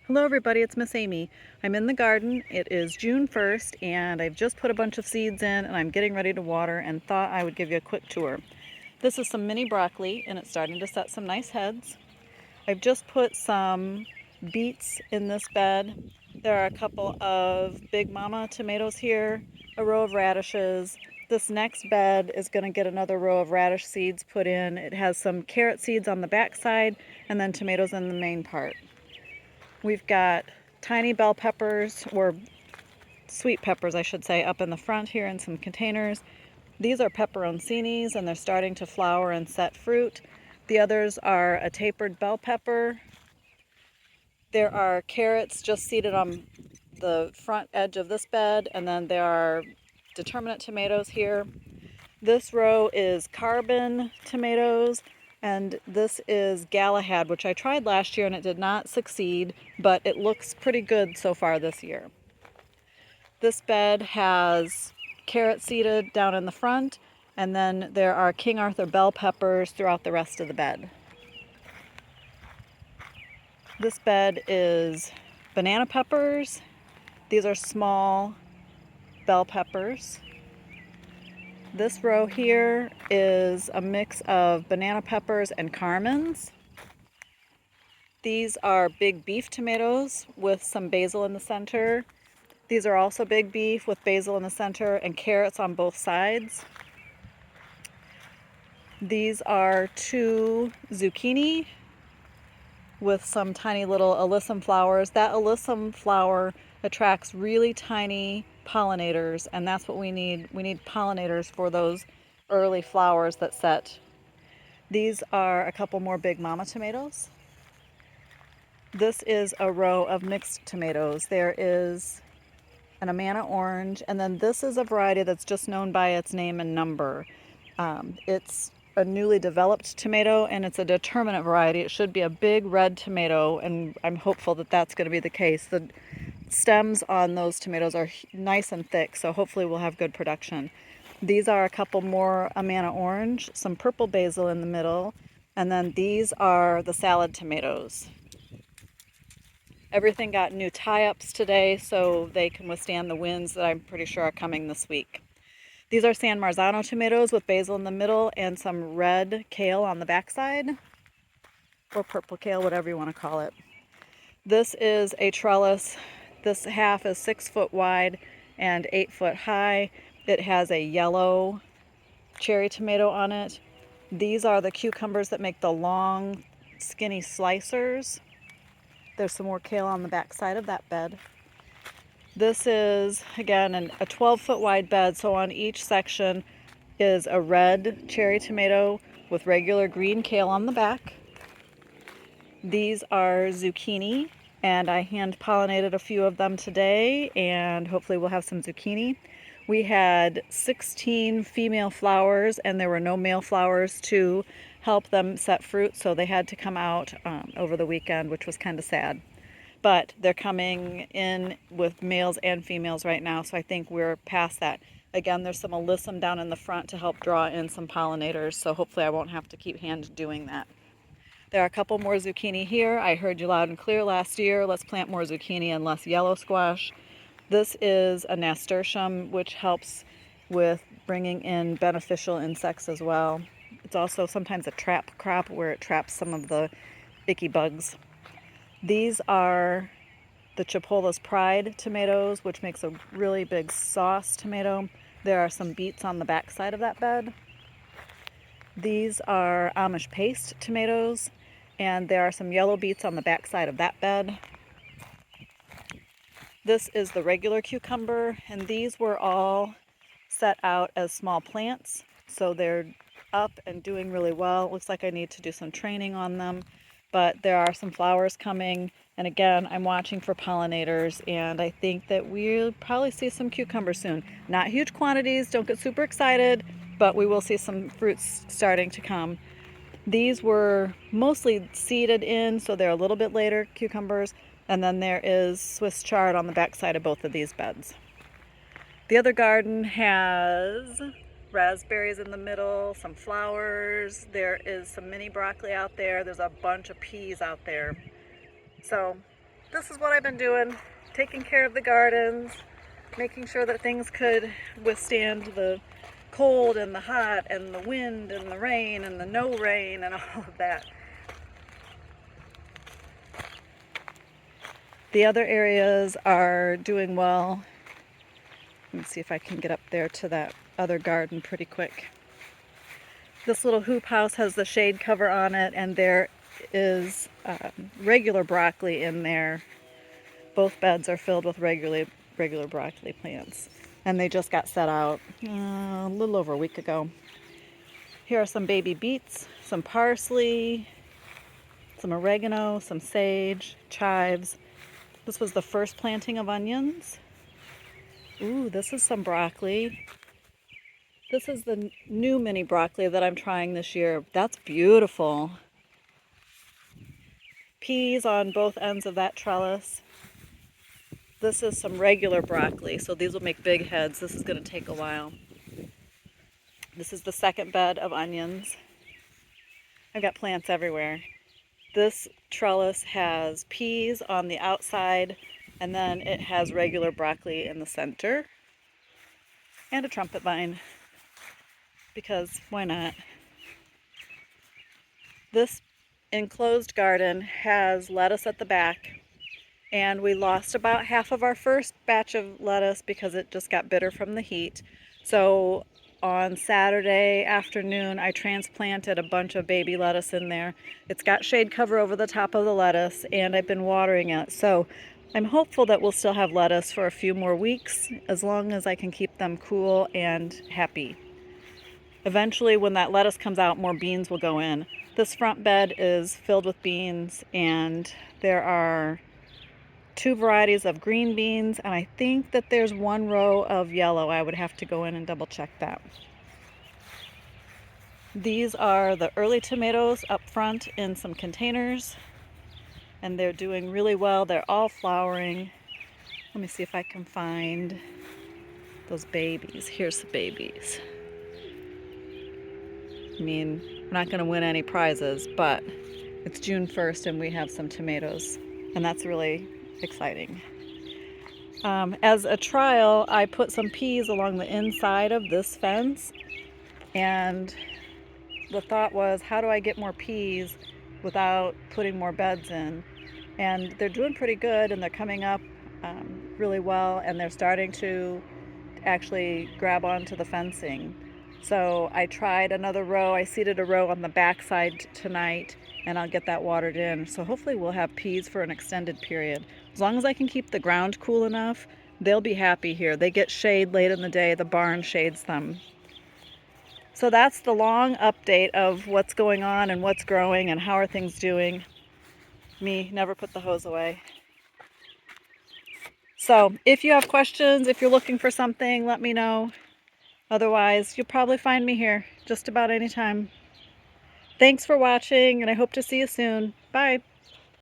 Hello everybody, it's Miss Amy. I'm in the garden. It is June 1st and I've just put a bunch of seeds in and I'm getting ready to water and thought I would give you a quick tour. This is some mini broccoli and it's starting to set some nice heads. I've just put some beets in this bed. There are a couple of Big Mama tomatoes here, a row of radishes. This next bed is going to get another row of radish seeds put in. It has some carrot seeds on the back side and then tomatoes in the main part. We've got tiny bell peppers, or sweet peppers I should say, up in the front here in some containers. These are pepperoncinis and they're starting to flower and set fruit. The others are a tapered bell pepper. There are carrots just seeded on the front edge of this bed, and then there are determinate tomatoes here. This row is carbon tomatoes, and this is Galahad, which I tried last year and it did not succeed, but it looks pretty good so far this year. This bed has carrot seeded down in the front, and then there are King Arthur bell peppers throughout the rest of the bed. This bed is banana peppers. These are small bell peppers. This row here is a mix of banana peppers and carmines. These are big beef tomatoes with some basil in the center. These are also big beef with basil in the center and carrots on both sides. These are two zucchini with some tiny little alyssum flowers. That alyssum flower attracts really tiny pollinators, and that's what we need. We need pollinators for those early flowers that set. These are a couple more Big Mama tomatoes. This is a row of mixed tomatoes. There is an Amana orange, and then this is a variety that's just known by its name and number. It's a newly developed tomato and it's a determinate variety. It should be a big red tomato, and I'm hopeful that that's going to be the case. The stems on those tomatoes are nice and thick, so hopefully we'll have good production. These are a couple more Amana orange, some purple basil in the middle, and then these are the salad tomatoes. Everything got new tie-ups today so they can withstand the winds that I'm pretty sure are coming this week. These are San Marzano tomatoes with basil in the middle and some red kale on the backside, or purple kale, whatever you want to call it. This is a trellis. This half is 6 foot wide and 8 foot high. It has a yellow cherry tomato on it. These are the cucumbers that make the long, skinny slicers. There's some more kale on the back side of that bed. This is, again, a 12-foot wide bed, so on each section is a red cherry tomato with regular green kale on the back. These are zucchini, and I hand pollinated a few of them today, and hopefully we'll have some zucchini. We had 16 female flowers, and there were no male flowers to help them set fruit, so they had to come out over the weekend, which was kind of sad. But they're coming in with males and females right now, so I think we're past that. Again, there's some alyssum down in the front to help draw in some pollinators, so hopefully I won't have to keep hand doing that. There are a couple more zucchini here. I heard you loud and clear last year. Let's plant more zucchini and less yellow squash. This is a nasturtium, which helps with bringing in beneficial insects as well. It's also sometimes a trap crop where it traps some of the icky bugs. These are the Chipola's Pride tomatoes, which makes a really big sauce tomato. There are some beets on the back side of that bed. These are Amish paste tomatoes, and there are some yellow beets on the back side of that bed. This is the regular cucumber, and these were all set out as small plants, so they're up and doing really well. Looks like I need to do some training on them, but there are some flowers coming, and again, I'm watching for pollinators, and I think that we'll probably see some cucumbers soon. Not huge quantities, don't get super excited, but we will see some fruits starting to come. These were mostly seeded in, so they're a little bit later cucumbers, and then there is Swiss chard on the back side of both of these beds. The other garden has raspberries in the middle, some flowers. There is some mini broccoli out there. There's a bunch of peas out there. So this is what I've been doing, taking care of the gardens, making sure that things could withstand the cold and the hot and the wind and the rain and the no rain and all of that. The other areas are doing well. Let me see if I can get up there to that other garden pretty quick. This little hoop house has the shade cover on it, and there is regular broccoli in there. Both beds are filled with regular broccoli plants, and they just got set out a little over a week ago. Here are some baby beets, some parsley, some oregano, some sage, chives. This was the first planting of onions. Ooh, this is some broccoli. This is the new mini broccoli that I'm trying this year. That's beautiful. Peas on both ends of that trellis. This is some regular broccoli, so these will make big heads. This is going to take a while. This is the second bed of onions. I've got plants everywhere. This trellis has peas on the outside, and then it has regular broccoli in the center, and a trumpet vine, because why not? This enclosed garden has lettuce at the back, and we lost about half of our first batch of lettuce because it just got bitter from the heat. So on Saturday afternoon, I transplanted a bunch of baby lettuce in there. It's got shade cover over the top of the lettuce, and I've been watering it. So I'm hopeful that we'll still have lettuce for a few more weeks, as long as I can keep them cool and happy. Eventually, when that lettuce comes out, more beans will go in. This front bed is filled with beans, and there are 2 varieties of green beans, and I think that there's 1 row of yellow. I would have to go in and double check that. These are the early tomatoes up front in some containers, and they're doing really well. They're all flowering. Let me see if I can find those babies. Here's the babies. I mean, we're not going to win any prizes, but it's June 1st and we have some tomatoes, and that's really exciting. As a trial, I put some peas along the inside of this fence, and the thought was, how do I get more peas without putting more beds in? And they're doing pretty good, and they're coming up really well, and they're starting to actually grab onto the fencing. So I tried another row. I seeded a row on the back side tonight, and I'll get that watered in. So hopefully we'll have peas for an extended period. As long as I can keep the ground cool enough, they'll be happy here. They get shade late in the day. The barn shades them. So that's the long update of what's going on and what's growing and how are things doing. Me, never put the hose away. So if you have questions, if you're looking for something, let me know. Otherwise, you'll probably find me here just about any time. Thanks for watching, and I hope to see you soon. Bye.